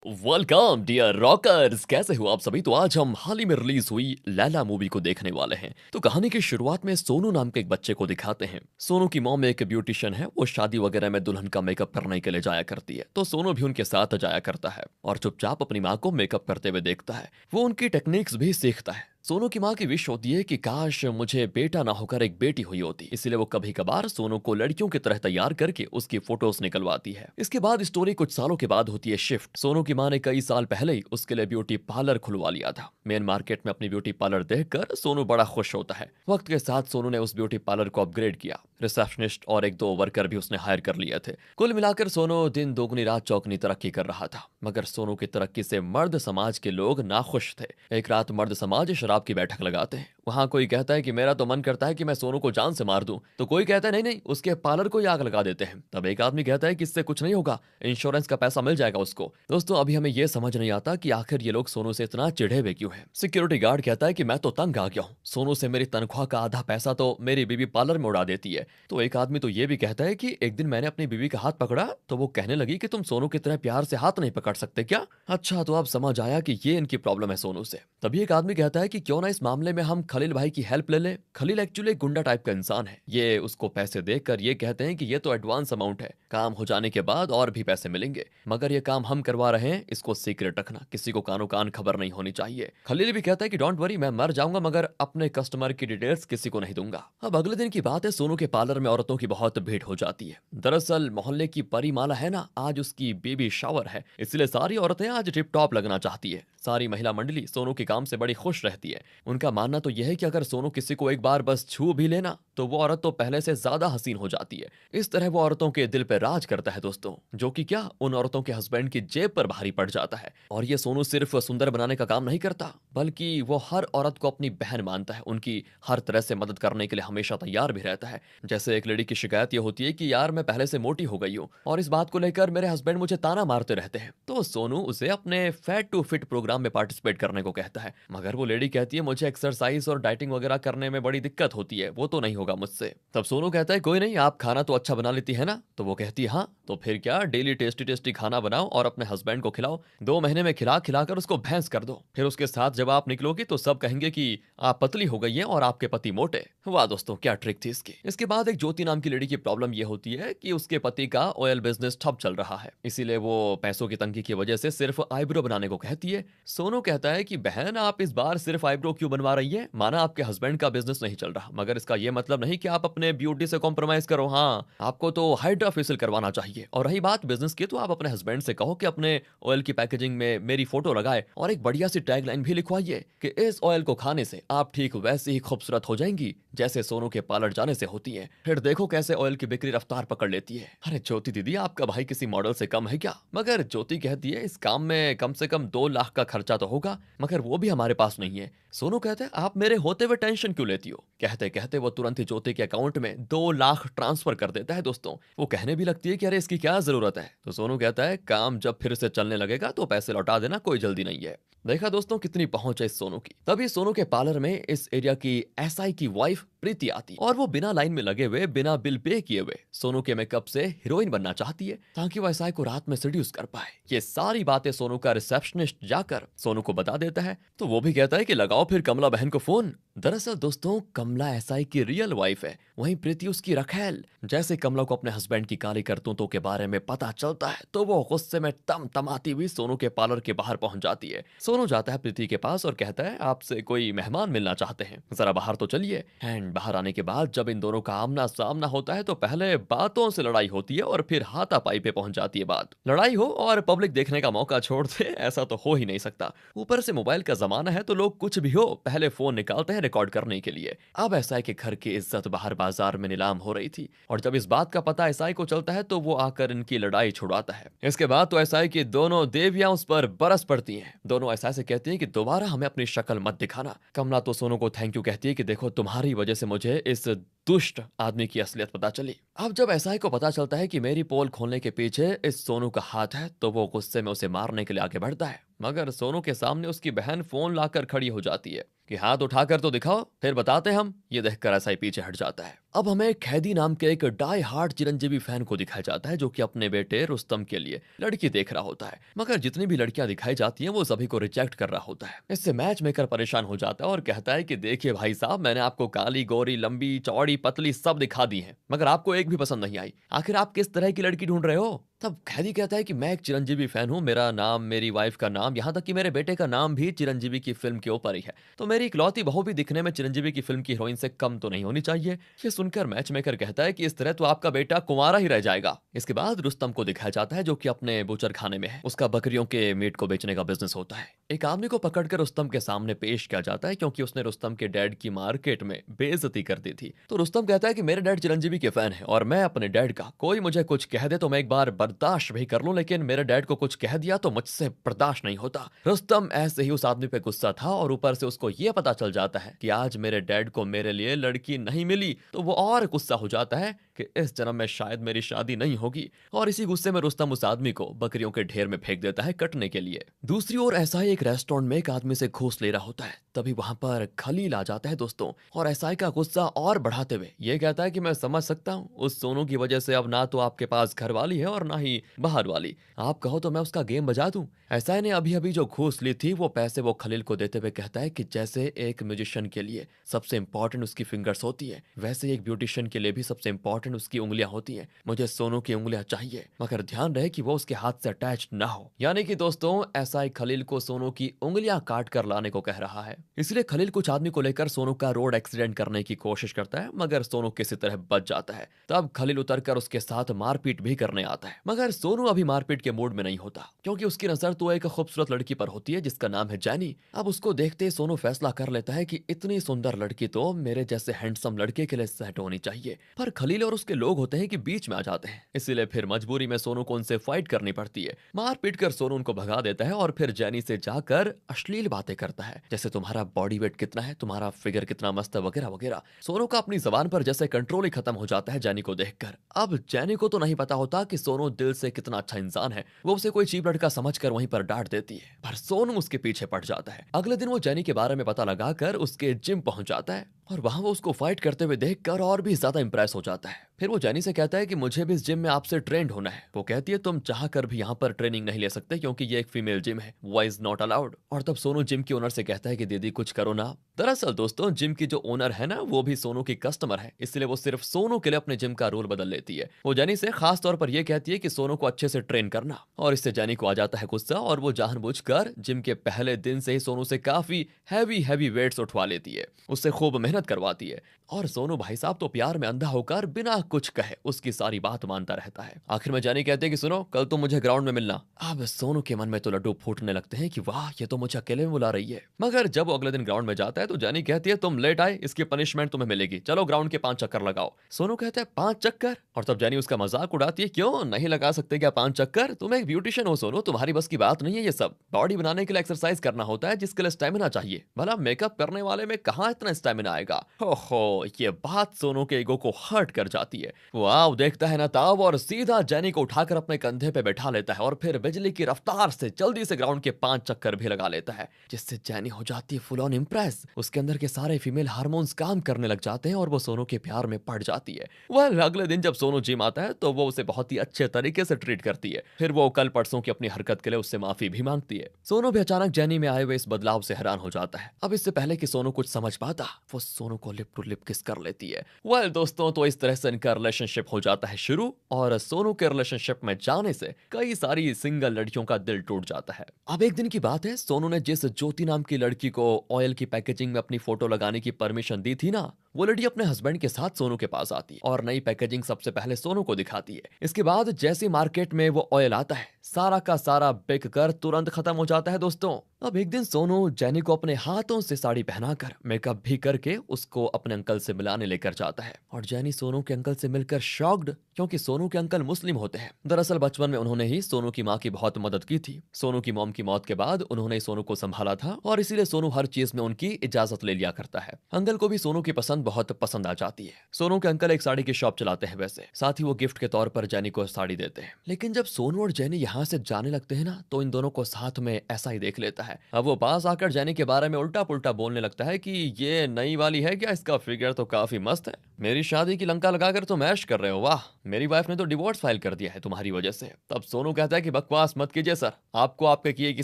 Welcome dear rockers, कैसे हो आप सभी। तो आज हम हाल ही में रिलीज हुई लैला मूवी को देखने वाले हैं। तो कहानी की शुरुआत में सोनू नाम के एक बच्चे को दिखाते हैं। सोनू की मॉम एक ब्यूटिशियन है। वो शादी वगैरह में दुल्हन का मेकअप करने के लिए जाया करती है, तो सोनू भी उनके साथ जाया करता है और चुपचाप अपनी माँ को मेकअप करते हुए देखता है। वो उनकी टेक्निक्स भी सीखता है। सोनू की माँ की विश होती है कि काश मुझे बेटा ना होकर एक बेटी हुई होती, इसलिए वो कभी कभार सोनू को लड़कियों की तरह तैयार करके उसकी फोटोज निकलवाती है। इसके बाद स्टोरी कुछ सालों के बाद होती है शिफ्ट। सोनू की माँ ने कई साल पहले ही उसके लिए ब्यूटी पार्लर खुलवा लिया था। मेन मार्केट में अपनी ब्यूटी पार्लर देखकर सोनू बड़ा खुश होता है। वक्त के साथ सोनू ने उस ब्यूटी पार्लर को अपग्रेड किया। रिसेप्शनिस्ट और एक दो वर्कर भी उसने हायर कर लिए थे। कुल मिलाकर सोनू दिन दोगुनी रात चौगुनी तरक्की कर रहा था। मगर सोनू की तरक्की से मर्द समाज के लोग नाखुश थे। एक रात मर्द समाज शराब की बैठक लगाते हैं। वहां कोई कहता है कि मेरा तो मन करता है कि मैं सोनू को जान से मार दूं, तो कोई कहता है नहीं नहीं, उसके पार्लर को ही आग लगा देते हैं। तब एक आदमी कहता है कि इससे कुछ नहीं होगा, इंश्योरेंस का पैसा मिल जाएगा उसको। दोस्तों, अभी हमें यह समझ नहीं आता कि आखिर ये लोग सोनू से इतना चिढ़े हुए क्यों हैं। सिक्योरिटी गार्ड कहता है कि मैं तो तंग आ गया हूँ, सोनू से मेरी तनख्वाह का आधा पैसा तो मेरी बीवी पार्लर में उड़ा देती है। तो एक आदमी तो ये भी कहता है कि एक दिन मैंने अपनी बीवी का हाथ पकड़ा तो वो कहने लगी कि तुम सोनू की तरह प्यार से हाथ नहीं पकड़ सकते क्या। अच्छा, तो अब समझ आया कि ये इनकी प्रॉब्लम है सोनू से। तभी एक आदमी कहता है कि क्यों ना इस मामले में हम खलील भाई की हेल्प ले लें। खलील एक्चुअली गुंडा टाइप का इंसान है। ये उसको पैसे देकर ये कहते हैं कि ये तो एडवांस अमाउंट है, काम हो जाने के बाद और भी पैसे मिलेंगे, मगर ये काम हम करवा रहे हैं, इसको सीक्रेट रखना, किसी को कानो कान खबर नहीं होनी चाहिए। खलील भी कहता है कि डोंट वरी, मैं मर जाऊंगा मगर अपने कस्टमर की डिटेल्स किसी को नहीं दूंगा। अब अगले दिन की बात है। सोनू के पार्लर में औरतों की बहुत भीड़ हो जाती है। दरअसल मोहल्ले की परिमाला है ना, आज उसकी बेबी शावर है, इसलिए सारी औरतें आज टिप टॉप लगना चाहती है। सारी महिला मंडली सोनू के काम से बड़ी खुश रहती है। उनका मानना तो यह है कि अगर सोनू किसी को एक बार बस छू भी लेना तो वो औरत तो पहले से ज्यादा हसीन हो जाती है। इस तरह वो औरतों के दिल पर राज करता है दोस्तों, जो कि क्या उन औरतों के हस्बैंड की जेब पर भारी पड़ जाता है। और ये सोनू सिर्फ सुंदर बनाने का काम नहीं करता, बल्कि वो हर औरत को अपनी बहन मानता है। उनकी हर तरह से मदद करने के लिए हमेशा तैयार भी रहता है। जैसे एक लेडी की शिकायत ये होती है कि यार मैं पहले से मोटी हो गई हूँ और इस बात को लेकर मेरे हस्बैंड मुझे ताना मारते रहते हैं, तो सोनू उसे अपने फैट टू फिट प्रोग्राम में पार्टिसिपेट करने को कहता है। मगर वो लेडी कहती है मुझे एक्सरसाइज और डाइटिंग वगैरह करने में बड़ी दिक्कत होती है, वो तो नहीं होगा मुझसे। तब सोनू कहता है कोई नहीं, आप खाना तो अच्छा बना लेती है ना। तो वो कहती है हाँ, तो फिर क्या, डेली टेस्टी टेस्टी खाना बनाओ और अपने हस्बैंड को खिलाओ। 2 महीने में खिला खिलाकर उसको भैंस कर दो, फिर उसके साथ जब आप निकलोगी तो सब कहेंगे कि आप पतली हो गई हैं और आपके पति मोटे। वाह दोस्तों, क्या ट्रिक थी इसकी। इसके बाद एक ज्योति नाम की लेडी की प्रॉब्लम ये होती है कि उसके पति का ऑयल बिजनेस ठप चल रहा है, इसीलिए वो पैसों की तंगी की वजह से सिर्फ आईब्रो बनाने को कहती है। सोनू कहता है कि बहन आप इस बार सिर्फ आईब्रो क्यों बनवा रही है, माना आपके हस्बैंड का बिजनेस नहीं चल रहा, मगर इसका ये मतलब नहीं कि आप अपने ब्यूटी से कॉम्प्रोमाइज करो। हाँ, आपको तो हाइड्रा फेशियल करवाना चाहिए। और रही बात बिजनेस की, तो आप अपने हस्बैंड से कहो कि अपने ऑयल की पैकेजिंग में मेरी फोटो लगाए और एक बढ़िया सी टैगलाइन भी लिखवाइए कि इस ऑयल को खाने से आप ठीक वैसे ही खूबसूरत हो जाएंगी जैसे सोनू के पार्लर जाने से होती है। फिर देखो कैसे ऑयल की बिक्री रफ्तार पकड़ लेती है। अरे ज्योति दीदी, आपका भाई किसी मॉडल से कम है क्या। मगर ज्योति कहती है इस काम में कम से कम 2 लाख का खर्चा तो होगा, मगर वो भी हमारे पास नहीं है। सोनू कहते हैं आप मेरे होते हुए टेंशन क्यों लेती हो। कहते कहते वो तुरंत ही ज्योति के अकाउंट में 2 लाख ट्रांसफर कर देता है दोस्तों। वो कहने भी लगती है कि अरे इसकी क्या जरूरत है। तो सोनू कहता है काम जब फिर से चलने लगेगा तो पैसे लौटा देना, कोई जल्दी नहीं है। देखा दोस्तों कितनी पहुंच है इस सोनू की। तभी सोनू के पार्लर में इस एरिया की एसआई की वाइफ प्रीति आती और वो बिना लाइन में लगे हुए, बिना बिल पे किए हुए सोनू के मेकअप से हीरोइन बनना चाहती है, ताकि वो एसआई को रात में सेड्यूस कर पाए। ये सारी बातें सोनू का रिसेप्शनिस्ट जाकर सोनू को बता देता है, तो वो भी कहता है कि लगाओ फिर कमला बहन को फोन। दरअसल दोस्तों, कमला एसआई की रियल वाइफ है, वहीं प्रीति उसकी रखेल। जैसे कमला को अपने हस्बैंड की काली करतूतों के बारे में पता चलता है तो वो गुस्से में तमाती हुई सोनू के पार्लर के बाहर पहुंच जाती है। सोनू जाता है प्रीति के पास और कहता है आपसे कोई मेहमान मिलना चाहते हैं, जरा बाहर तो चलिए। एंड बाहर आने के बाद जब इन दोनों का आमना सामना होता है तो पहले बातों से लड़ाई होती है और फिर हाथापाई पे पहुंच जाती है बात। लड़ाई हो और पब्लिक देखने का मौका छोड़ दे, ऐसा तो हो ही नहीं सकता। ऊपर से मोबाइल का जमाना है तो लोग कुछ भी हो पहले फोन निकालते हैं रिकॉर्ड करने के लिए। अब एसआई के घर की इज्जत बाहर बाजार में नीलाम हो रही थी और जब इस बात का पता एसआई को चलता है तो वो आकर इनकी लड़ाई छुड़ाता है। इसके बाद तो एसआई की दोनों देवियां उस पर बरस पड़ती हैं। दोनों एसआई से कहती हैं कि दोबारा हमें अपनी शक्ल मत दिखाना। कमला तो सोनू को थैंक यू कहती है कि देखो तुम्हारी वजह से मुझे इस दुष्ट आदमी की असलियत पता चली। अब जब एसआई को पता चलता है कि मेरी पोल खोलने के पीछे इस सोनू का हाथ है, तो वो गुस्से में उसे मारने के लिए आगे बढ़ता है। मगर सोनू के सामने उसकी बहन फोन लाकर खड़ी हो जाती है कि हाथ उठाकर तो दिखाओ, फिर बताते हैं हम। ये देखकर एसआई पीछे हट जाता है। अब हमें कैदी नाम के एक डाई हार्ट चिरंजीवी फैन को दिखाया जाता है, जो कि अपने बेटे रुस्तम के लिए लड़की देख रहा होता है। मगर जितनी भी लड़कियां दिखाई जाती हैं वो सभी को रिजेक्ट कर रहा होता है। इससे मैच मेकर परेशान हो जाता है और कहता है कि देखिए भाई साहब, मैंने आपको काली गोरी लंबी चौड़ी पतली सब दिखा दी है, मगर आपको एक भी पसंद नहीं आई। आखिर आप किस तरह की लड़की ढूंढ रहे हो? तब कैदी कहता है कि मैं एक चिरंजीवी फैन हूँ, मेरा नाम, मेरी वाइफ का नाम, यहाँ तक कि मेरे बेटे का नाम भी चिरंजीवी की फिल्म के ऊपर ही है, तो मेरी इकलौती बहू भी दिखने में चिरंजीवी की फिल्म की हीरोइन से कम तो नहीं होनी चाहिए। ये सुनकर मैच मेकर कहता है कि इस तरह तो आपका बेटा कुंवारा ही रह जाएगा। इसके बाद रुस्तम को दिखाया जाता है, जो कि अपने बूचर खाने में है। उसका बकरियों के मीट को बेचने का बिजनेस होता है। एक आदमी को पकड़कर रुस्तम के सामने पेश किया जाता है, क्योंकि उसने रुस्तम के डैड की मार्केट में बेइज्जती कर दी थी। तो रुस्तम कहता है कि मेरे डैड चिरंजीवी के फैन है और मैं अपने डैड का, कोई मुझे कुछ कह दे तो मैं एक बार बर्दाश्त भी कर लूं, लेकिन मेरे डैड को कुछ कह दिया तो मुझसे बर्दाश्त नहीं होता। रुस्तम ऐसे ही उस आदमी पे गुस्सा था और ऊपर से उसको ये पता चल जाता है कि आज मेरे डैड को मेरे लिए लड़की नहीं मिली, तो वो और गुस्सा हो जाता है कि इस जन्म में शायद मेरी शादी नहीं होगी। और इसी गुस्से में रुस्तम उस आदमी को बकरियों के ढेर में फेंक देता है कटने के लिए। दूसरी ओर ऐसा ही एक रेस्टोरेंट में एक आदमी से घूस ले रहा होता है। तभी वहां पर खलील आ जाता है दोस्तों, और एसआई का गुस्सा और बढ़ाते हुए ये कहता है कि मैं समझ सकता हूँ, उस सोनू की वजह से अब ना तो आपके पास घर वाली है और ना ही बाहर वाली। आप कहो तो मैं उसका गेम बजा दूं। एसआई ने अभी अभी जो घूस ली थी वो पैसे वो खलील को देते हुए कहता है कि जैसे एक म्यूजिशियन के लिए सबसे इंपॉर्टेंट उसकी फिंगर्स होती है, वैसे ही एक ब्यूटिशियन के लिए भी सबसे इंपॉर्टेंट उसकी उंगलियां होती हैं। मुझे सोनू की उंगलियां चाहिए, मगर ध्यान रहे कि वो उसके हाथ से अटैच ना हो। यानी कि दोस्तों, एसआई खलील को सोनू की उंगलियां काट कर लाने को कह रहा है। इसलिए खलील कुछ आदमी को लेकर सोनू का रोड एक्सीडेंट करने की कोशिश करता है, मगर सोनू किसी तरह बच जाता है। तब खलील उतरकर उसके साथ मारपीट भी करने आता है, मगर सोनू अभी मारपीट के मूड में नहीं होता, क्योंकि उसकी नजर तो एक खूबसूरत लड़की पर होती है जिसका नाम है जैनी। अब उसको देखते ही सोनू फैसला कर लेता है कि इतनी सुंदर लड़की तो मेरे जैसे हैंडसम लड़के के लिए सेट होनी चाहिए। पर खलील और उसके लोग होते हैं कि बीच में आ जाते हैं, इसीलिए फिर मजबूरी में सोनू को उनसे फाइट करनी पड़ती है। मारपीट कर सोनू उनको भगा देता है और फिर जैनी से जाकर अश्लील बातें करता है, जैसे तुम्हारा बॉडी वेट कितना है, तुम्हारा फिगर कितना मस्त है, वगैरह वगैरह। सोनू का अपनी जबान पर जैसे कंट्रोल ही खत्म हो जाता है जैनी को देखकर। अब जैनी को तो नहीं पता होता कि सोनू दिल से कितना अच्छा इंसान है, वो उसे कोई चीप लड़का समझकर वहीं पर डांट देती है, पर सोनू उसके पीछे पड़ जाता है। अगले दिन वो जैनी के बारे में पता लगाकर उसके जिम पहुंच जाता है और वहां वो उसको फाइट करते हुए देखकर और भी ज्यादा इंप्रेस हो जाता है। फिर वो जैनी से कहता है कि मुझे भी इस जिम में आपसे ट्रेंड होना है। वो कहती है तुम चाह कर भी यहाँ पर ट्रेनिंग नहीं ले सकते, क्योंकि ये एक फीमेल जिम है, बॉयज नॉट अलाउड। और तब सोनू जिम की ओनर से कहता है कि दीदी कुछ करो ना। दरअसल दोस्तों, जिम की जो ओनर है ना, वो भी सोनू की कस्टमर है, इसलिए वो सिर्फ सोनू के लिए अपने जिम का रूल बदल लेती है। वो जैनी से खास तौर पर यह कहती है कि सोनू को अच्छे से ट्रेन करना, और इससे जैनी को आ जाता है गुस्सा और वो जानबूझकर जिम के पहले दिन से ही सोनू से काफी हैवी वेट्स उठवा लेती है, उससे खूब मेहनत करवाती है। और सोनू भाई साहब तो प्यार में अंधा होकर बिना कुछ कहे उसकी सारी बात मानता रहता है। आखिर में जैनी कहते हैं कि सुनो, कल तुम मुझे ग्राउंड में मिलना। अब सोनू के मन में तो लड्डू फूटने लगते हैं कि वाह, ये तो मुझे अकेले में बुला रही है। मगर जब वो अगले दिन ग्राउंड में जाता है तो जैनी कहती है तुम लेट आए, इसकी पनिशमेंट तुम्हें मिलेगी, चलो ग्राउंड के 5 चक्कर लगाओ। सोनू कहता है 5 चक्कर? और तब जैनी उसका मजाक उड़ाती है, क्यों नहीं लगा सकते क्या 5 चक्कर? तुम एक ब्यूटिशियन हो सोनू, तुम्हारी बस की बात नहीं है ये सब। बॉडी बनाने के लिए एक्सरसाइज करना होता है, जिसके लिए स्टेमिना चाहिए। भला मेकअप करने वाले में कहाँ इतना स्टेमिना आएगा? हो, ये बात सोनू के ईगो को हर्ट कर जाती है। वो आओ देखता है ना ताब और सीधा जैनी को उठाकर अपने कंधे पे बैठा लेता है और फिर बिजली की रफ्तार से जल्दी से ग्राउंड के 5 चक्कर भी लगा लेता है, जिससे जैनी हो जाती है फुल ऑन इम्प्रेस। उसके अंदर के सारे फीमेल हार्मोन्स काम करने लग जाते हैं और वो सोनू के प्यार में पड़ जाती है। वह अगले दिन जब सोनू जिम आता है तो वो उसे बहुत ही अच्छे तरीके से ट्रीट करती है। फिर वो कल परसों की अपनी हरकत के लिए उससे माफी भी मांगती है। सोनू भी अचानक जैनी में आए हुए इस बदलाव से हैरान हो जाता है। अब इससे पहले कि सोनू कुछ समझ पाता, वो सोनू को लिप टू लिप किस कर लेती है। वेल दोस्तों, तो इस तरह से इनका रिलेशनशिप हो जाता है शुरू, और सोनू के रिलेशनशिप में जाने से कई सारी सिंगल लड़कियों का दिल टूट जाता है। अब एक दिन की बात है, सोनू ने जिस ज्योति नाम की लड़की को ऑयल की पैकेजिंग में अपनी फोटो लगाने की परमिशन दी थी ना, वो लड़की अपने हस्बैंड के साथ सोनू के पास आती है और नई पैकेजिंग सबसे पहले सोनू को दिखाती है। इसके बाद जैसे मार्केट में वो ऑयल आता है, सारा का सारा बिक कर तुरंत खत्म हो जाता है दोस्तों। अब एक दिन सोनू जैनी को अपने हाथों से साड़ी पहनाकर मेकअप भी करके उसको अपने अंकल से मिलाने लेकर जाता है, और जैनी सोनू के अंकल से मिलकर शॉक्ड, क्योंकि सोनू के अंकल मुस्लिम होते हैं। दरअसल बचपन में उन्होंने ही सोनू की माँ की बहुत मदद की थी। सोनू की मॉम की मौत के बाद उन्होंने सोनू को संभाला था और इसीलिए सोनू हर चीज में उनकी इजाजत ले लिया करता है। अंकल को भी सोनू की पसंद दुकान बहुत पसंद आ जाती है। सोनू के अंकल एक साड़ी की शॉप चलाते हैं वैसे, साथ ही वो गिफ्ट के तौर पर जैनी को साड़ी देते हैं। लेकिन जब सोनू और जैनी यहाँ से जाने लगते हैं ना, तो इन दोनों को साथ में ऐसा ही देख लेता है। अब वो पास आकर जैनी के बारे में उल्टा पुल्टा बोलने लगता है कि ये नई वाली है क्या, इसका फिगर तो काफी मस्त है, मेरी शादी की लंका लगाकर तुम ऐश कर रहे हो, वाह, मेरी वाइफ ने तो डिवोर्स फाइल कर दिया है तुम्हारी वजह से। तब सोनू कहता है कि बकवास मत कीजिए सर, आपको आपके किए की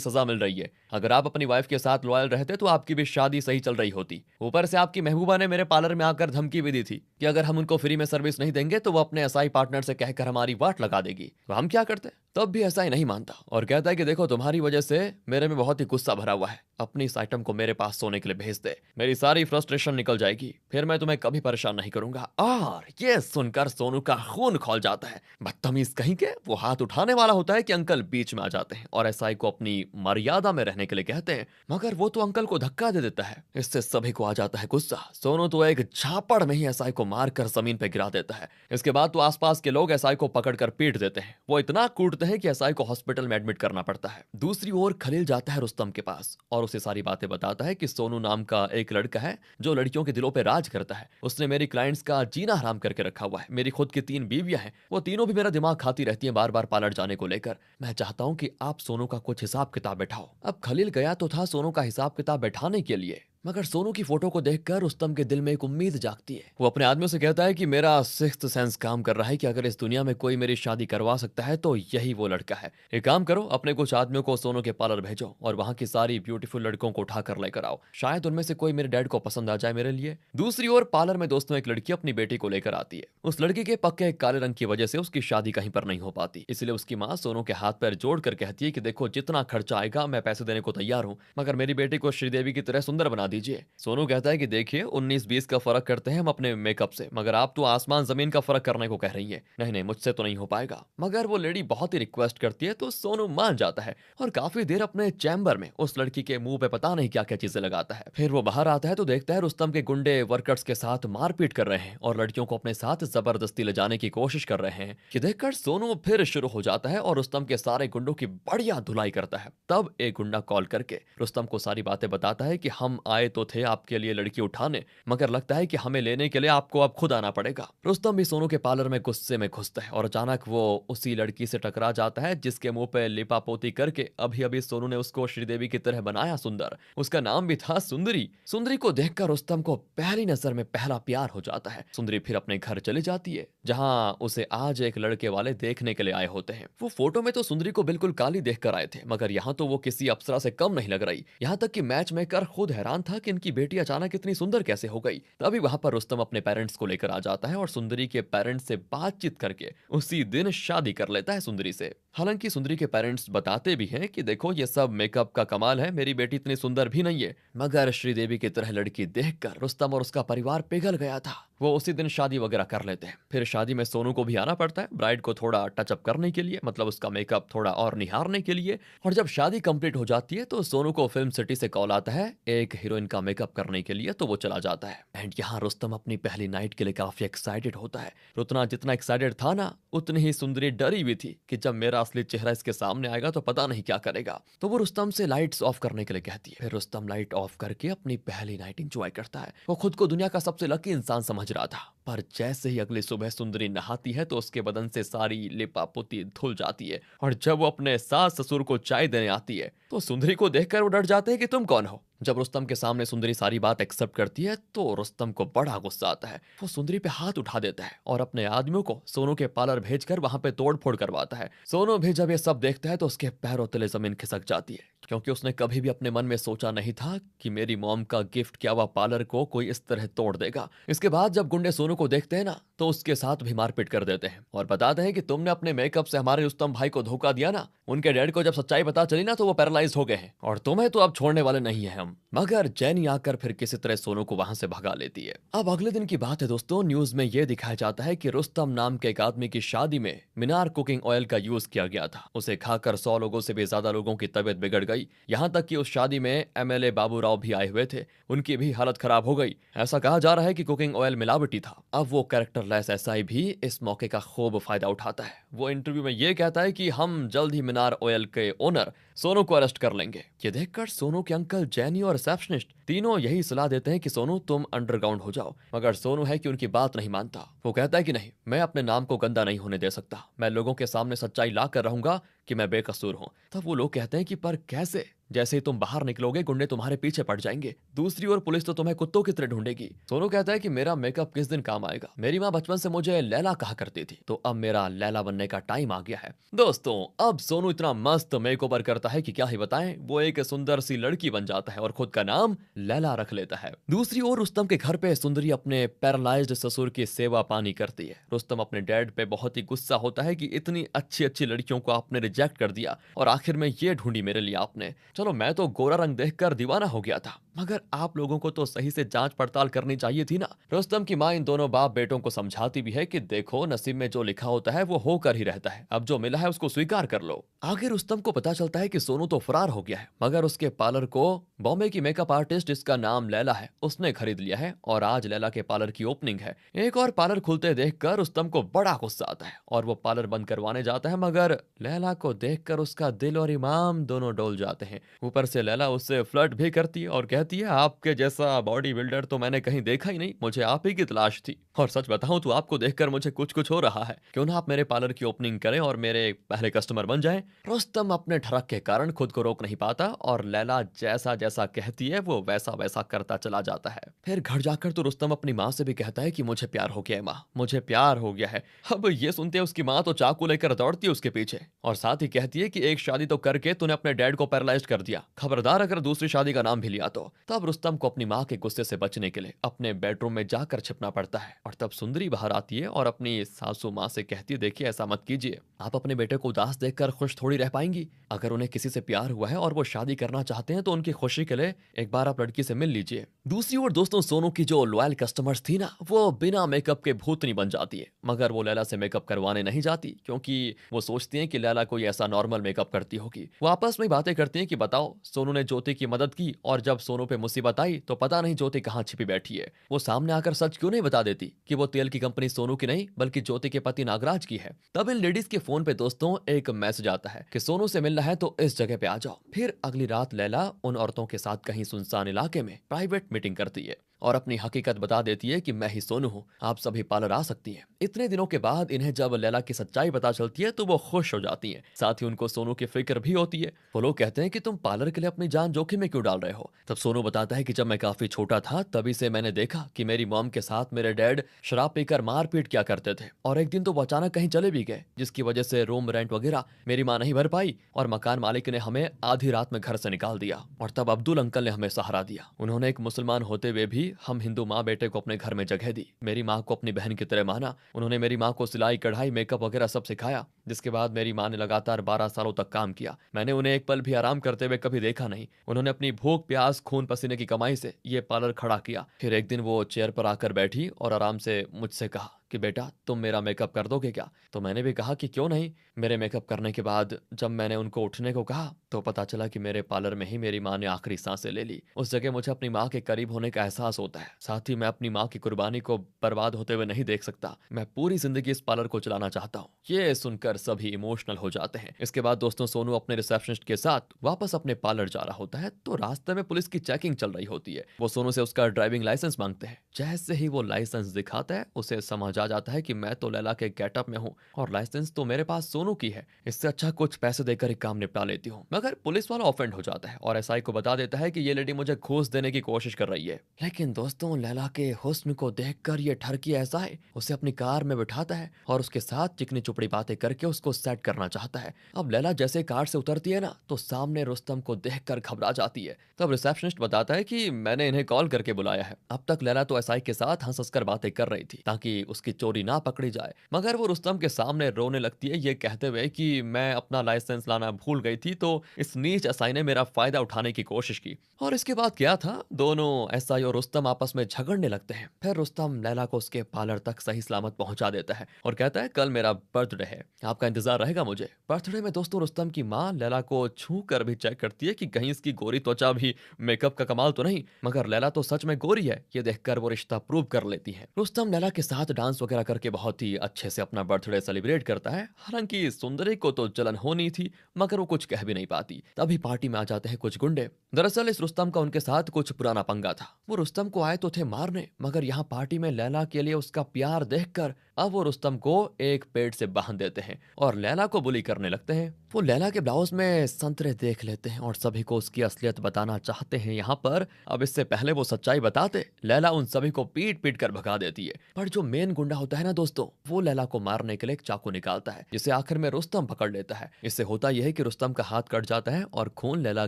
सजा मिल रही है। अगर आप अपनी वाइफ के साथ लॉयल रहते तो आपकी भी शादी सही चल रही होती। ऊपर से आपकी महबूबा ने मेरे पार्लर में आकर धमकी भी दी थी कि अगर हम उनको फ्री में सर्विस नहीं देंगे तो वो अपने एसआई पार्टनर से कहकर हमारी वाट लगा देगी। तो हम क्या करते? तब भी एसआई नहीं मानता और कहता है कि देखो तुम्हारी वजह से मेरे में बहुत ही गुस्सा भरा हुआ है, अपनी इस आइटम को मेरे पास सोने के लिए भेज दे, मेरी सारी फ्रस्ट्रेशन निकल जाएगी, फिर मैं तुम्हें कभी परेशान नहीं करूंगा। और ये सुनकर सोनू का खून खौल जाता है। बदतमीज कहीं के, वो हाथ उठाने वाला होता है कि अंकल बीच में आ जाते हैं और एसआई को अपनी मर्यादा में रहने के लिए कहते हैं, मगर वो तो अंकल को धक्का दे देता है। इससे सभी को आ जाता है गुस्सा। सोनू तो एक झापड़ में ही एसआई को मारकर जमीन पे गिरा देता है। इसके बाद तो आसपास के लोग एसआई को पकड़कर पीट देते हैं। वो इतना कूटते हैं कि एसआई को हॉस्पिटल में एडमिट करना पड़ता है। दूसरी ओर खलील जाता है रुस्तम के पास और उसे सारी बातें बताता है कि सोनू नाम का एक लड़का है जो लड़कियों के दिलों पे राज करता है। उसने मेरी क्लाइंट्स का जीना हराम करके रखा हुआ है। मेरी खुद की 3 बीवियां हैं, वो तीनों भी मेरा दिमाग खाती रहती हैं बार बार पार्लर जाने को लेकर। मैं चाहता हूं कि आप सोनू का कुछ हिसाब किताब बैठाओ। अब खलील गया तो था सोनू का हिसाब किताब बैठाने के लिए, मगर सोनू की फोटो को देखकर रुस्तम के दिल में एक उम्मीद जागती है। वो अपने आदमियों से कहता है कि मेरा सिक्स्थ सेंस काम कर रहा है कि अगर इस दुनिया में कोई मेरी शादी करवा सकता है तो यही वो लड़का है। एक काम करो, अपने कुछ आदमियों को सोनू के पार्लर भेजो और वहां की सारी ब्यूटीफुल लड़कों को उठाकर लेकर आओ, शायद उनमें से कोई मेरे डैड को पसंद आ जाए मेरे लिए। दूसरी ओर पार्लर में दोस्तों एक लड़की अपनी बेटी को लेकर आती है। उस लड़की के पक्के काले रंग की वजह से उसकी शादी कहीं पर नहीं हो पाती, इसलिए उसकी माँ सोनू के हाथ पैर जोड़कर कहती है कि देखो जितना खर्चा आएगा मैं पैसे देने को तैयार हूँ, मगर मेरी बेटी को श्रीदेवी की तरह सुंदर बना दीजिए। सोनू कहता है कि देखिए 19-20 का फर्क करते हैं हम अपने मेकअप से, मगर आप तो आसमान जमीन का फर्क करने को कह रही है। नहीं नहीं, मुझसे तो नहीं हो पाएगा। मगर वो लेडी बहुत ही रिक्वेस्ट करती है तो सोनू मान जाता है और काफी देर अपने चैम्बर में उस लड़की के मुंह पे पता नहीं क्या क्या चीजें लगाता है। फिर वो बाहर आता है तो देखता है रुस्तम के गुंडे वर्कर्स के साथ मारपीट कर रहे हैं और लड़कियों को अपने साथ जबरदस्ती ले जाने की कोशिश कर रहे हैं। कि देखकर सोनू फिर शुरू हो जाता है और रुस्तम के सारे गुंडों की बढ़िया धुलाई करता है। तब एक गुंडा कॉल करके रुस्तम को सारी बातें बताता है कि हम आए तो थे आपके लिए लड़की उठाने, मगर लगता है कि हमें लेने के लिए आपको अब खुद आना पड़ेगा। रुस्तम भी सोनू के पार्लर में गुस्से में घुसता है और अचानक वो उसी लड़की से टकरा जाता है जिसके मुंह पे लिपापोती करके अभी अभी सोनू ने उसको श्रीदेवी की तरह बनाया सुंदर। उसका नाम भी था सुंदरी। सुंदरी को देखकर रुस्तम को पहली नजर में पहला प्यार हो जाता है। सुंदरी फिर अपने घर चली जाती है जहां उसे आज एक लड़के वाले देखने के लिए आए होते हैं। वो फोटो में तो सुंदरी को बिल्कुल काली देखकर आए थे, मगर यहाँ तो वो किसी अप्सरा से कम नहीं लग रही। यहाँ तक कि मैच मेकर खुद हैरान था कि इनकी बेटी अचानक इतनी सुंदर कैसे हो गई। तभी वहां पर रुस्तम अपने पेरेंट्स को लेकर आ जाता है और सुंदरी के पेरेंट्स से बातचीत करके उसी दिन शादी कर लेता है सुंदरी से। हालांकि सुंदरी के पेरेंट्स बताते भी हैं कि देखो ये सब मेकअप का कमाल है, मेरी बेटी इतनी सुंदर भी नहीं है। मगर श्रीदेवी की तरह लड़की देखकर रुस्तम और उसका परिवार पिघल गया था। वो उसी दिन शादी वगैरह कर लेते हैं। फिर शादी में सोनू को भी आना पड़ता है ब्राइड को थोड़ा टचअप करने के लिए, मतलब उसका मेकअप थोड़ा और निहारने के लिए। और जब शादी कंप्लीट हो जाती है तो सोनू को फिल्म सिटी से कॉल आता है एक हीरोइन का मेकअप करने के लिए, तो वो चला जाता है। एंड यहाँ रुस्तम अपनी पहली नाइट के लिए काफी एक्साइटेड होता है। उतना जितना एक्साइटेड था ना, उतनी ही सुंदरी डरी हुई थी कि जब मेरा असली चेहरा इसके सामने आएगा तो पता नहीं क्या करेगा। तो वो रुस्तम से लाइट्स ऑफ करने के लिए कहती है। फिर रुस्तम लाइट ऑफ करके अपनी पहली नाइट एंजॉय करता है। वो खुद को दुनिया का सबसे लकी इंसान समझ रहा था, पर जैसे ही अगली सुबह सुंदरी नहाती है तो उसके बदन से सारी लिपापोती धुल जाती है। और जब वो अपने सास ससुर को चाय देने आती है तो सुंदरी को देखकर वो डर जाते हैं कि तुम कौन हो। जब रुस्तम के सामने सुंदरी सारी बात एक्सेप्ट करती है तो रुस्तम को बड़ा गुस्सा आता है। वो सुंदरी पे हाथ उठा देता है और अपने आदमियों को सोनू के पार्लर भेजकर वहां पे तोड़फोड़ करवाता है। सोनू भी जब ये सब देखता है तो उसके पैरों तले जमीन खिसक जाती है, क्योंकि उसने कभी भी अपने मन में सोचा नहीं था कि मेरी मॉम का गिफ्ट क्या हुआ पार्लर को कोई इस तरह तोड़ देगा। इसके बाद जब गुंडे सोनू को देखते हैं ना तो उसके साथ भी मारपीट कर देते हैं और बताते हैं कि तुमने अपने मेकअप से हमारे रुस्तम भाई को धोखा दिया ना। उनके डैड को जब सच्चाई पता चली ना तो वो पैरालाइज हो गए हैं और तुम्हें तो अब छोड़ने वाले नहीं है हम। मगर जैनी आकर फिर किसी तरह सोनू को वहां से भगा लेती है। अब अगले दिन की बात है दोस्तों, न्यूज में यह दिखाया जाता है कि रुस्तम नाम के एक आदमी की शादी में मिनार कुकिंग ऑयल का यूज किया गया था। उसे खाकर 100 लोगों से भी ज्यादा लोगों की तबीयत बिगड़ गई। यहाँ तक कि उस शादी में एमएलए बाबूराव भी आए हुए थे, उनकी भी हालत खराब हो गई। ऐसा कहा जा रहा है कि कुकिंग ऑयल मिलावटी था। अब वो कैरेक्टर केयरलेस एसआई भी इस मौके का खूब फायदा उठाता है। वो इंटरव्यू में ये कहता है कि हम जल्द ही मीनार ऑयल के ओनर सोनू को अरेस्ट कर लेंगे। ये देखकर सोनू के अंकल जैनी और रिसेप्शनिस्ट तीनों यही सलाह देते हैं कि सोनू तुम अंडरग्राउंड हो जाओ, मगर सोनू है कि उनकी बात नहीं मानता। वो कहता है कि नहीं, मैं अपने नाम को गंदा नहीं होने दे सकता, मैं लोगों के सामने सच्चाई ला कर रहूंगा कि मैं बेकसूर हूँ। तब वो लोग कहते हैं कि पर कैसे? जैसे ही तुम बाहर निकलोगे गुंडे तुम्हारे पीछे पड़ जाएंगे, दूसरी ओर पुलिस तो तुम्हें कुत्तों की तरह ढूंढेगी। सोनू कहता है कि मेरा मेकअप किस दिन काम आएगा, मेरी माँ बचपन से मुझे लैला कहा करती थी, तो अब मेरा लैला बनने का टाइम आ गया है। दोस्तों, अब सोनू इतना मस्त मेकओवर करता है कि क्या ही बताएं, वो एक सुंदर सी लड़की बन जाता है और खुद का नाम लैला रख लेता है। दूसरी ओर रुस्तम के घर पे सुंदरी अपने पैरालाइज्ड ससुर की सेवा पानी करती है। रुस्तम अपने डैड पे बहुत ही गुस्सा होता है कि इतनी अच्छी अच्छी लड़कियों को आपने रिजेक्ट कर दिया और आखिर में ये ढूंढी मेरे लिए आपने। चलो, मैं तो गोरा रंग देखकर दीवाना हो गया था, मगर आप लोगों को तो सही से जांच पड़ताल करनी चाहिए थी ना। रुस्तम की मां इन दोनों बाप बेटों को समझाती भी है कि देखो, नसीब में जो लिखा होता है वो होकर ही रहता है, अब जो मिला है उसको स्वीकार कर लो। आगे रुस्तम को पता चलता है कि सोनू तो फरार हो गया है, मगर उसके पार्लर को बॉम्बे की मेकअप आर्टिस्ट जिसका नाम लैला है उसने खरीद लिया है और आज लैला के पार्लर की ओपनिंग है। एक और पार्लर खुलते देखकर रुस्तम को बड़ा गुस्सा आता है और वो पार्लर बंद करवाने जाता है, मगर लैला को देखकर उसका दिल और ईमान दोनों डोल जाते हैं। ऊपर से लैला उससे फ्लर्ट भी करती है और कहती है, आपके जैसा बॉडी बिल्डर तो मैंने कहीं देखा ही नहीं, मुझे आप ही की तलाश थी। और सच बताऊं तो आपको देखकर मुझे कुछ कुछ हो रहा है, क्यों ना आप मेरे पार्लर की ओपनिंग करें और मेरे पहले कस्टमर बन जाएं। रुस्तम अपने ठरक के कारण खुद को रोक नहीं पाता और लैला जैसा जैसा कहती है वो वैसा वैसा करता चला जाता है। फिर घर जाकर तो रुस्तम अपनी माँ से भी कहता है कि मुझे प्यार हो गया है माँ, मुझे प्यार हो गया है। अब ये सुनते उसकी माँ तो चाकू लेकर दौड़ती है उसके पीछे और साथ ही कहती है कि एक शादी तो करके तूने अपने डैड को पैरालाइज कर दिया, खबरदार अगर दूसरी शादी का नाम भी लिया तो। तब रुस्तम को अपनी माँ के गुस्से से बचने के लिए अपने बेडरूम में जाकर छिपना पड़ता है और तब सुंदरी बाहर आती है और अपनी सासू माँ से कहती है, देखिए ऐसा मत कीजिए, आप अपने बेटे को उदास देखकर खुश थोड़ी रह पाएंगी। अगर उन्हें किसी से प्यार हुआ है और वो शादी करना चाहते हैं तो उनकी खुशी के लिए एक बार आप लड़की से मिल लीजिए। दूसरी ओर दोस्तों, सोनू की जो लॉयल कस्टमर्स थी ना, वो बिना मेकअप के भूतनी बन जाती है, मगर वो लैला से मेकअप करवाने नहीं जाती क्योंकि वो सोचती हैं कि लैला कोई ऐसा नॉर्मल मेकअप करती होगी। वो आपस में बातें करती हैं कि बताओ, सोनू ने ज्योति की मदद की और जब सोनू पे मुसीबत आई तो पता नहीं ज्योति कहाँ छिपी बैठी है। वो सामने आकर सच क्यों नहीं बता देती कि वो तेल की कंपनी सोनू की नहीं बल्कि ज्योति के पति नागराज की है। तब इन लेडीज के फोन पे दोस्तों एक मैसेज आता है कि सोनू से मिलना है तो इस जगह पे आ जाओ। फिर अगली रात लैला उन औरतों के साथ कहीं सुनसान इलाके में प्राइवेट मीटिंग करती है और अपनी हकीकत बता देती है कि मैं ही सोनू हूँ, आप सभी पार्लर आ सकती हैं। इतने दिनों के बाद इन्हें जब लैला की सच्चाई पता चलती है तो वो खुश हो जाती हैं, साथ ही उनको सोनू की फिक्र भी होती है। वो लोग कहते हैं कि तुम पार्लर के लिए अपनी जान जोखिम में क्यों डाल रहे हो। तब सोनू बताता है कि जब मैं काफी छोटा था तभी से मैंने देखा कि मेरी मॉम के साथ मेरे डैड शराब पीकर मारपीट क्या करते थे और एक दिन तो वो अचानक कहीं चले भी गए, जिसकी वजह से रूम रेंट वगैरह मेरी माँ नहीं भर पाई और मकान मालिक ने हमें आधी रात में घर से निकाल दिया। और तब अब्दुल अंकल ने हमें सहारा दिया, उन्होंने एक मुसलमान होते हुए भी हम हिंदू माँ बेटे को अपने घर में जगह दी, मेरी माँ को अपनी बहन की तरह माना। उन्होंने मेरी माँ को सिलाई कढ़ाई मेकअप वगैरह सब सिखाया, जिसके बाद मेरी माँ ने लगातार 12 सालों तक काम किया। मैंने उन्हें एक पल भी आराम करते हुए कभी देखा नहीं। उन्होंने अपनी भूख प्यास खून पसीने की कमाई से ये पार्लर खड़ा किया। फिर एक दिन वो चेयर पर आकर बैठी और आराम से मुझसे कहा कि बेटा तुम मेरा मेकअप कर दोगे क्या। तो मैंने भी कहा कि क्यों नहीं। मेरे मेकअप करने के बाद जब मैंने उनको उठने को कहा तो पता चला कि मेरे पार्लर में ही मेरी माँ ने आखिरी सांसें ले ली। उस जगह मुझे अपनी माँ के करीब होने का एहसास होता है, साथ ही मैं अपनी माँ की कुर्बानी को बर्बाद होते हुए नहीं देख सकता। मैं पूरी जिंदगी इस पार्लर को चलाना चाहता हूँ। ये सुनकर सभी इमोशनल हो जाते हैं। इसके बाद दोस्तों सोनू अपने रिसेप्शनिस्ट के साथ वापस अपने पार्लर जा रहा होता है तो रास्ते में पुलिस की चेकिंग चल रही होती है। वो सोनू से उसका ड्राइविंग लाइसेंस मांगते हैं। जैसे ही वो लाइसेंस दिखाता है उसे समझ आ जाता है कि मैं तो लैला के गेटअप में हूँ और लाइसेंस तो मेरे पास सोनू की है, इससे अच्छा कुछ पैसे देकर ही काम निपटा लेती हूँ। मगर पुलिस वाला ऑफेंड हो जाता है और एसआई को बता देता है कि ये लेडी मुझे घूस देने की कोशिश कर रही है। लेकिन दोस्तों लैला के हुस्न को देखकर ये ठरकी एसआई उसे अपनी कार में बिठाता है और उसके साथ चिकनी चुपड़ी बातें करके उसको सेट करना चाहता है। अब लैला जैसे कार से उतरती है ना तो सामने रुस्तम को देखकर घबरा जाती है। तब रिसेप्शनिस्ट बताता है कि मैंने इन्हें कॉल करके बुलाया है। अब तक लैला तो एसआई के साथ हंस हंसकर बातें कर रही थी ताकि उसकी चोरी ना पकड़ी जाए, मगर वो रुस्तम के सामने रोने लगती है ये कहते हुए कि मैं अपना लाइसेंस लाना भूल गई थी तो इस नीच एसआई ने मेरा फायदा उठाने की कोशिश की। और इसके बाद क्या था, दोनों एसआई और रुस्तम आपस में झगड़ने लगते हैं। फिर रुस्तम लैला को उसके पार्लर तक सही सलामत पहुंचा देता है और कहता है कल मेरा बर्थडे है, आप आपका इंतजार रहेगा मुझे। बर्थडे में दोस्तों रुस्तम की माँ लैला को छू कर भी चेक करती है कि कहीं इसकी गोरी त्वचा भी मेकअप का कमाल तो नहीं, मगर लैला तो सच में गोरी है। ये देखकर वो रिश्ता प्रूव कर लेती है। रुस्तम लैला के साथ डांस वगैरह करके बहुत ही अच्छे से अपना बर्थडे सेलिब्रेट करता है। हालांकि सुंदरी को तो जलन होनी थी, मगर वो कुछ कह भी नहीं पाती। तभी पार्टी में आ जाते हैं कुछ गुंडे। दरअसल इस रुस्तम का उनके साथ कुछ पुराना पंगा था। वो रुस्तम को आए तो थे मारने, मगर यहाँ पार्टी में लैला के लिए उसका प्यार देखकर अब वो रुस्तम को एक पेड़ से बांध देते हैं और लैला को बुली करने लगते हैं। वो लैला के ब्लाउज में संतरे देख लेते हैं और सभी को उसकी असलियत बताना चाहते हैं। यहाँ पर अब इससे पहले वो सच्चाई बताते, लैला उन सभी को पीट पीट कर भगा देती है। पर जो मेन गुंडा होता है ना दोस्तों, वो लैला को मारने के लिए एक चाकू निकालता है, जिसे आखिर में रुस्तम पकड़ लेता है। इससे होता यह है कि रुस्तम का हाथ कट जाता है और खून लैला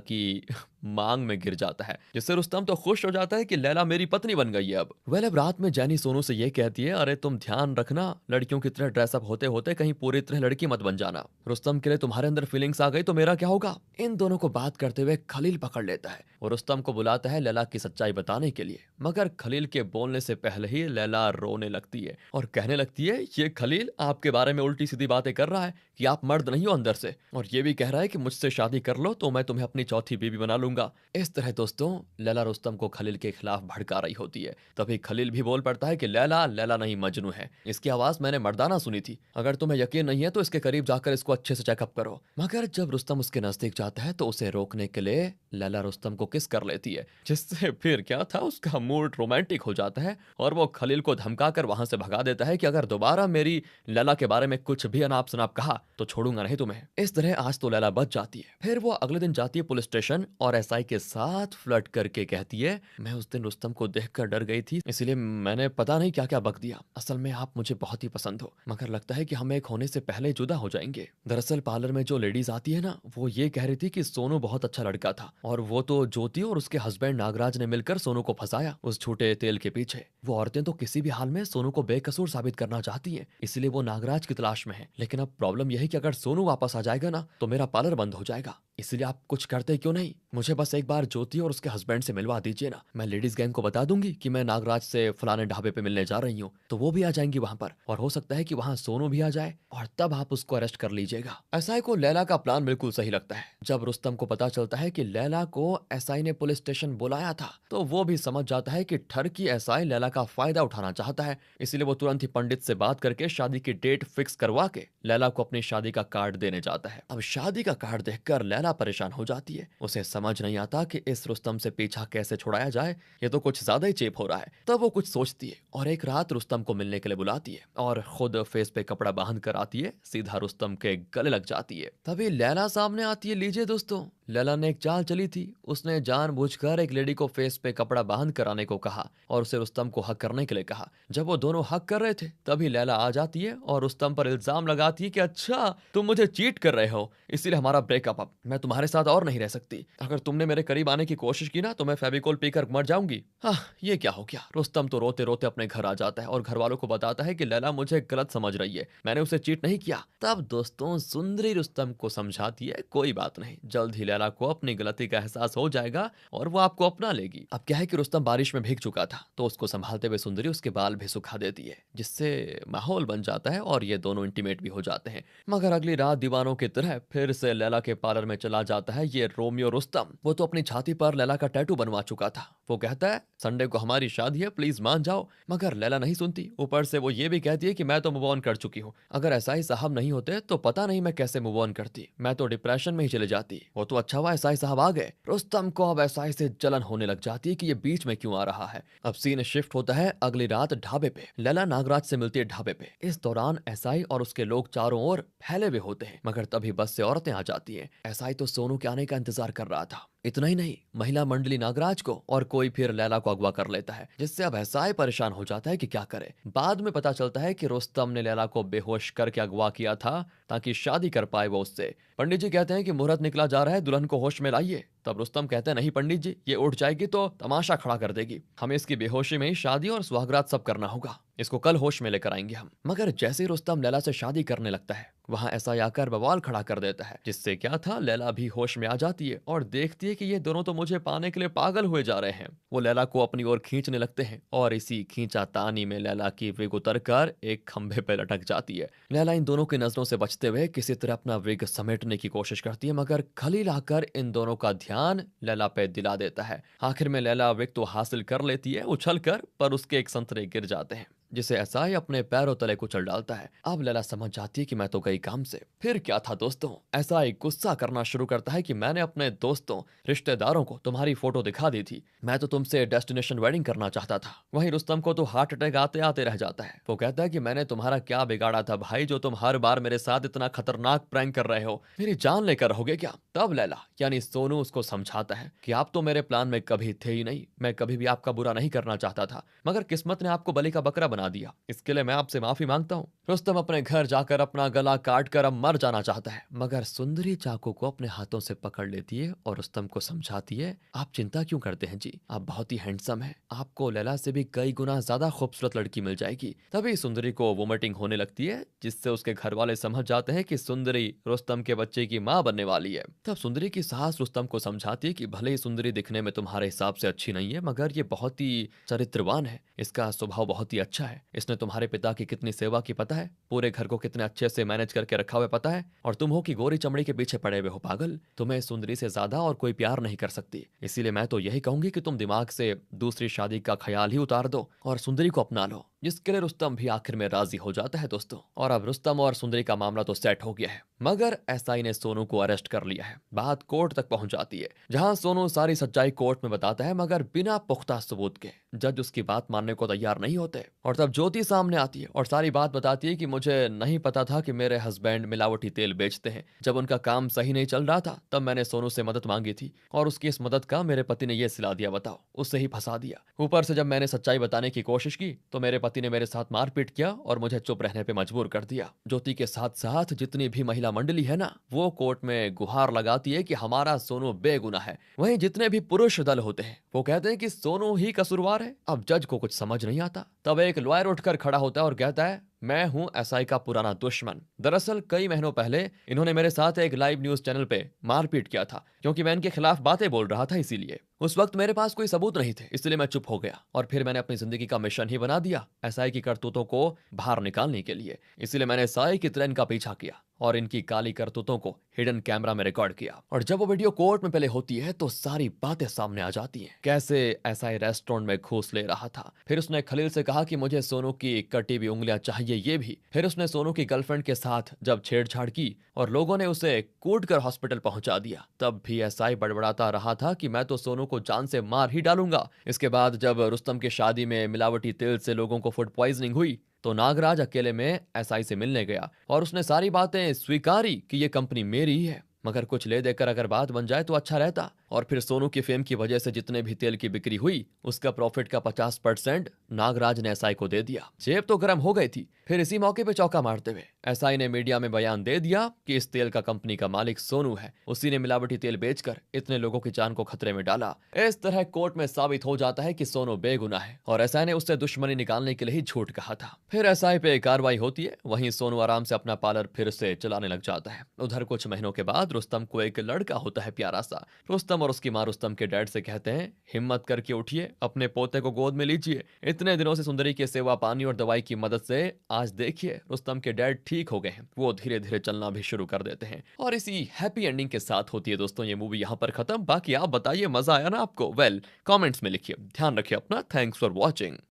की मांग में गिर जाता है, जिससे रुस्तम तो खुश हो जाता है कि लैला मेरी पत्नी बन गई है अब। अब रात में जैनी सोनू से ये कहती है, अरे तुम ध्यान रखना, लड़कियों की तरह ड्रेसअप होते होते कहीं पूरी तरह लड़की मत बन जाना। रुस्तम के लिए तुम्हारे अंदर फीलिंग्स आ गई तो मेरा क्या होगा। इन दोनों को बात करते हुए खलील पकड़ लेता है और रुस्तम को बुलाता है लैला की सच्चाई बताने के लिए। मगर खलील के बोलने से पहले ही लैला रोने लगती है और कहने लगती है, ये खलील आपके बारे में उल्टी सीधी बातें कर रहा है कि आप मर्द नहीं हो अंदर से, और ये भी कह रहा है कि मुझसे शादी कर लो तो मैं तुम्हें अपनी चौथी बीवी बना लूंगा। इस तरह दोस्तों लैला रुस्तम को खलील के खिलाफ भड़का रही होती है। तभी खलील भी बोल पड़ता है कि लैला लैला नहीं मजनू है, इसकी आवाज मैंने मर्दाना सुनी थी। अगर तुम्हें यकीन नहीं है तो इसके करीब जाकर इसको अच्छे से चेकअप करो। मगर जब रुस्तम उसके नजदीक जाता है तो उसे रोकने के लिए लैला रुस्तम को किस कर लेती है, जिससे फिर क्या था, उसका मूड रोमांटिक हो जाता है और वो खलील को धमकाकर वहां से भगा देता है कि अगर दोबारा मेरी लैला के बारे में कुछ भी अनाप शनाप कहा तो छोड़ूंगा नहीं तुम्हें। इस तरह आज तो लैला बच जाती है। फिर वो अगले दिन जाती है पुलिस स्टेशन और एसआई के साथ फ्लर्ट करके कहती है, मैं उस दिन रुस्तम को देखकर डर गई थी, इसलिए मैंने पता नहीं क्या क्या बक दिया। असल में आप मुझे बहुत ही पसंद हो, मगर लगता है कि हम एक होने से पहले जुदा हो जाएंगे। दरअसल पार्लर में जो लेडीज आती है ना, वो ये कह रही थी कि सोनू बहुत अच्छा लड़का था और वो तो ज्योति और उसके हस्बैंड नागराज ने मिलकर सोनू को फंसाया उस झूठे तेल के पीछे। वो औरतें तो किसी भी हाल में सोनू को बेकसूर साबित करना चाहती हैं, इसलिए वो नागराज की तलाश में है। लेकिन अब प्रॉब्लम यह है कि अगर सोनू वापस आ जाएगा ना तो मेरा पार्लर बंद हो जाएगा। इसलिए आप कुछ करते क्यों नहीं, मुझे बस एक बार ज्योति और उसके हस्बैंड से मिलवा दीजिए ना। मैं लेडीज गैंग को बता दूंगी कि मैं नागराज से फलाने ढाबे पे मिलने जा रही हूँ, तो वो भी आ जाएंगी वहां पर, और हो सकता है कि वहां सोनू भी आ जाए और तब आप उसको अरेस्ट कर लीजिएगा। एसआई को लैला का प्लान बिल्कुल सही लगता है। जब रुस्तम को पता चलता है कि लैला को एसआई ने पुलिस स्टेशन बुलाया था तो वो भी समझ जाता है कि ठरकी एसआई लैला का फायदा उठाना चाहता है। इसलिए वो तुरंत ही पंडित से बात करके शादी की डेट फिक्स करवा के लैला को अपनी शादी का कार्ड देने जाता है। अब शादी का कार्ड देखकर लैला परेशान हो जाती है। उसे समझ नहीं आता कि इस रुस्तम से पीछा कैसे छुड़ाया जाए, ये तो कुछ ज्यादा ही चेप हो रहा है। तब वो कुछ सोचती है और एक रात रुस्तम को मिलने के लिए बुलाती है और खुद फेस पे कपड़ा बांध कर आती है, सीधा रुस्तम के गले लग जाती है। तभी लैला सामने आती है। लीजिए दोस्तों, लैला ने एक चाल चली थी। उसने जानबूझकर एक लेडी को फेस पे कपड़ा बांध कर आने को कहा और उसे रुस्तम को हक करने के लिए कहा। जब वो दोनों हक कर रहे थे तभी लैला आ जाती है और रुस्तम पर इल्जाम लगाती है कि अच्छा तुम मुझे चीट कर रहे हो, इसीलिए हमारा ब्रेकअप, अब मैं तुम्हारे साथ और नहीं रह सकती। अगर तुमने मेरे करीब आने की कोशिश की ना तो मैं फेविकोल पीकर मर जाऊंगी। हाँ, ये क्या हो गया। रुस्तम तो रोते रोते अपने घर आ जाता है और घर वालों को बताता है कि लैला मुझे गलत समझ रही है, मैंने उसे चीट नहीं किया। तब दोस्तों सुंदरी रुस्तम को समझाती है, कोई बात नहीं, जल्द ही लैला को अपनी गलती का एहसास हो जाएगा और वो आपको अपना लेगी। अब क्या है कि रुस्तम बारिश में भीग चुका था तो उसको संभालते हुए सुंदरी उसके बाल भी सुखा देती है, जिससे माहौल बन जाता है और ये दोनों इंटीमेट भी हो जाते हैं। मगर अगली रात दीवानों की तरह फिर से लैला के पार्लर में चला जाता है ये रोमियो रुस्तम। वो तो अपनी छाती पर लैला का टैटू बनवा चुका था। वो कहता है, संडे को हमारी शादी है, प्लीज मान जाओ। मगर लैला नहीं सुनती। ऊपर से वो ये भी कहती है कि मैं तो मूव ऑन कर चुकी हूँ, अगर एसआई साहब नहीं होते तो पता नहीं मैं कैसे मूव ऑन करती, मैं तो डिप्रेशन में ही चले जाती। वो तो अच्छा हुआ एसआई साहब आ गए। रुस्तम को अब एसआई से जलन होने लग जाती है कि ये बीच में क्यों आ रहा है। अब सीन शिफ्ट होता है अगली रात ढाबे पे। लैला नागराज से मिलती है ढाबे पे। इस दौरान एसआई और उसके लोग चारों ओर फैले हुए होते हैं, मगर तभी बस से औरतें आ जाती हैं। एसआई तो सोनू के आने का इंतजार कर रहा था। इतना ही नहीं, महिला मंडली नागराज को और कोई फिर लैला को अगवा कर लेता है, जिससे अब एसआई परेशान हो जाता है कि क्या करे। बाद में पता चलता है कि रुस्तम ने लैला को बेहोश करके अगवा किया था ताकि शादी कर पाए वो उससे। पंडित जी कहते हैं कि मुहूर्त निकला जा रहा है, दुल्हन को होश में लाइए। तब रुस्तम कहते हैं, नहीं पंडित जी, ये उठ जाएगी तो तमाशा खड़ा कर देगी, हमें इसकी बेहोशी में ही शादी और सुहागरात सब करना होगा, इसको कल होश में लेकर आएंगे हम। मगर जैसे ही रुस्तम लैला से शादी करने लगता है, वहां ऐसा आकर बवाल खड़ा कर देता है, जिससे क्या था, लैला भी होश में आ जाती है और देखती है कि ये दोनों तो मुझे पाने के लिए पागल हुए जा रहे हैं। वो लैला को अपनी ओर खींचने लगते हैं और इसी खींचातानी में लैला की विग उतर कर एक खंभे पर लटक जाती है। लैला इन दोनों की नजरों से बचते हुए किसी तरह अपना विग समेटने की कोशिश करती है, मगर खलील आकर इन दोनों का ध्यान लैला पे दिला देता है। आखिर में लैला विग तो हासिल कर लेती है उछल कर, पर उसके एक संतरे गिर जाते हैं, जिसे एसआई अपने पैरों तले कुचल डालता है। अब लैला समझ जाती है कि मैं तो गई काम से। फिर क्या था दोस्तों, एसआई गुस्सा करना शुरू करता है कि मैंने अपने दोस्तों रिश्तेदारों को तुम्हारी फोटो दिखा दी थी, मैं तो तुमसे डेस्टिनेशन वेडिंग करना चाहता था। वहीं रुस्तम को तो हार्ट अटैक आते आते रह जाता है। वो कहता है कि मैंने तुम्हारा क्या बिगाड़ा था भाई, जो तुम हर बार मेरे साथ इतना खतरनाक प्रैंक कर रहे हो, मेरी जान लेकर रहोगे क्या। तब लैला यानी सोनू उसको समझाता है कि आप तो मेरे प्लान में कभी थे ही नहीं, मैं कभी भी आपका बुरा नहीं करना चाहता था, मगर किस्मत ने आपको बलि का बकरा बना दिया, इसके लिए मैं आपसे माफी मांगता हूँ। रुस्तम अपने घर जाकर अपना गला काट कर अब मर जाना चाहता है, मगर सुंदरी चाकू को अपने हाथों से पकड़ लेती है और रुस्तम को समझाती है, आप चिंता क्यों करते हैं जी, आप बहुत ही हैंडसम हैं, आपको लैला से भी कई गुना ज्यादा खूबसूरत लड़की मिल जाएगी। तभी सुंदरी को वोमिटिंग होने लगती है, जिससे उसके घर वाले समझ जाते हैं कि सुंदरी रुस्तम के बच्चे की माँ बनने वाली है। तब सुंदरी की सास रुस्तम को समझाती है कि भले ही सुंदरी दिखने में तुम्हारे हिसाब से अच्छी नहीं है, मगर ये बहुत ही चरित्रवान है, इसका स्वभाव बहुत ही अच्छा है, इसने तुम्हारे पिता की कितनी सेवा की पता है, पूरे घर को कितने अच्छे से मैनेज करके रखा हुआ पता है, और तुम हो कि गोरी चमड़ी के पीछे पड़े हुए हो पागल, तुम्हें सुंदरी से ज्यादा और कोई प्यार नहीं कर सकती। इसीलिए मैं तो यही कहूंगी कि तुम दिमाग से दूसरी शादी का ख्याल ही उतार दो और सुंदरी को अपना लो, जिसके लिए रुस्तम भी आखिर में राजी हो जाता है दोस्तों। और अब रुस्तम और सुंदरी का मामला तो सेट हो गया है, मगर एसआई ने सोनू को अरेस्ट कर लिया है। बात कोर्ट तक पहुंच जाती है, जहां सोनू सारी सच्चाई कोर्ट में बताता है, मगर बिना पुख्ता सबूत के। जज उसकी बात मानने को तैयार नहीं होते और तब ज्योति सामने आती है और सारी बात बताती है कि मुझे नहीं पता था कि मेरे हस्बैंड मिलावटी तेल बेचते हैं। जब उनका काम सही नहीं चल रहा था तब मैंने सोनू से मदद मांगी थी और उसकी इस मदद का मेरे पति ने यह सिला दिया, बताओ, उससे ही फंसा दिया। ऊपर से जब मैंने सच्चाई बताने की कोशिश की तो मेरे पति ने मेरे साथ मारपीट किया और मुझे चुप रहने पे मजबूर कर दिया। ज्योति के साथ साथ जितनी भी महिला मंडली है ना, वो कोर्ट में गुहार लगाती है कि हमारा सोनू बेगुनाह है। वहीं जितने भी पुरुष दल होते हैं वो कहते हैं कि सोनू ही कसूरवार है। अब जज को कुछ समझ नहीं आता, तब एक लॉयर उठकर खड़ा होता है और कहता है, मैं हूं एसआई का पुराना दुश्मन। दरअसल कई महीनों पहले इन्होंने मेरे साथ एक लाइव न्यूज चैनल पे मारपीट किया था, क्योंकि मैं इनके खिलाफ बातें बोल रहा था। इसीलिए उस वक्त मेरे पास कोई सबूत नहीं थे, इसलिए मैं चुप हो गया और फिर मैंने अपनी जिंदगी का मिशन ही बना दिया एसआई की करतूतों को बाहर निकालने के लिए। इसलिए मैंने एसआई की तरह इनका पीछा किया और इनकी काली करतूतों को हिडन कैमरा में रिकॉर्ड किया। और जब वो वीडियो कोर्ट में पहले होती है तो सारी बातें सामने आ जाती हैं, कैसे एसआई रेस्टोरेंट में घूस ले रहा था। फिर उसने खलील से कहा कि मुझे सोनू की कटी हुई उंगलियां चाहिए, ये भी। फिर उसने सोनू की गर्लफ्रेंड के साथ जब छेड़छाड़ की और लोगों ने उसे कूट कर हॉस्पिटल पहुंचा दिया, तब भी एसआई बड़बड़ाता रहा था कि मैं तो सोनू को जान से मार ही डालूंगा। इसके बाद जब रुस्तम की शादी में मिलावटी तेल से लोगों को फूड पॉइजनिंग हुई तो नागराज अकेले में एसआई से मिलने गया और उसने सारी बातें स्वीकारी कि ये कंपनी मेरी ही है, मगर कुछ ले देकर अगर बात बन जाए तो अच्छा रहता। और फिर सोनू की फेम की वजह से जितने भी तेल की बिक्री हुई उसका प्रॉफिट का 50% नागराज ने एसआई को दे दिया। जेब तो गर्म हो गई थी। फिर इसी मौके पे चौका मारते हुए एसआई ने मीडिया में बयान दे दिया कि इस तेल का कंपनी का मालिक सोनू है, उसी ने मिलावटी तेल बेचकर इतने लोगों की जान को खतरे में डाला। इस तरह कोर्ट में साबित हो जाता है कि सोनू बेगुनाह है और एसआई ने उससे दुश्मनी निकालने के लिए ही झूठ कहा था। फिर एसआई पे कार्रवाई होती है, वहीं सोनू आराम से अपना पार्लर फिर से चलाने लग जाता है। उधर कुछ महीनों के बाद रुस्तम को एक लड़का होता है प्यारा सा। रुस्तम और उसकी मां रुस्तम के डैड से कहते हैं, हिम्मत करके उठिए, अपने पोते को गोद में लीजिए। इतने दिनों से सुंदरी के सेवा पानी और दवाई की मदद से आज देखिए रुस्तम के डैड ठीक हो गए हैं, वो धीरे धीरे चलना भी शुरू कर देते हैं। और इसी हैप्पी एंडिंग के साथ होती है दोस्तों ये मूवी यहाँ पर खत्म। बाकी आप बताइए, मजा आया ना आपको? वेल, कमेंट्स में लिखिए। ध्यान रखिए अपना। Thanks for watching.